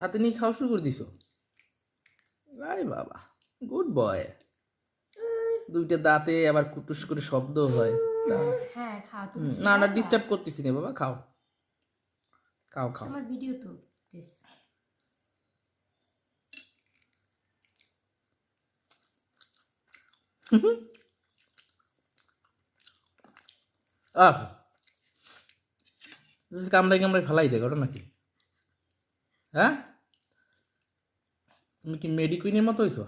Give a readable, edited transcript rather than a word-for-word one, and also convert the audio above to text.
হাতে নিয়ে খাওয়া শুরু করে দিছো? আরে বাবা, গুড বয়। দুইটা দাঁতে আবার কুটুস করে শব্দ হয়। হ্যাঁ খাও তুমি। না না, ডিস্টার্ব করতেছি না বাবা, খাও খাও খাও। আমার ভিডিও তো আহ, কামড়াই কামড়াই ফেলাই দেয় ওটা নাকি? হ্যাঁ, তুমি কি মেডি কুইনের মতো হয়েছো?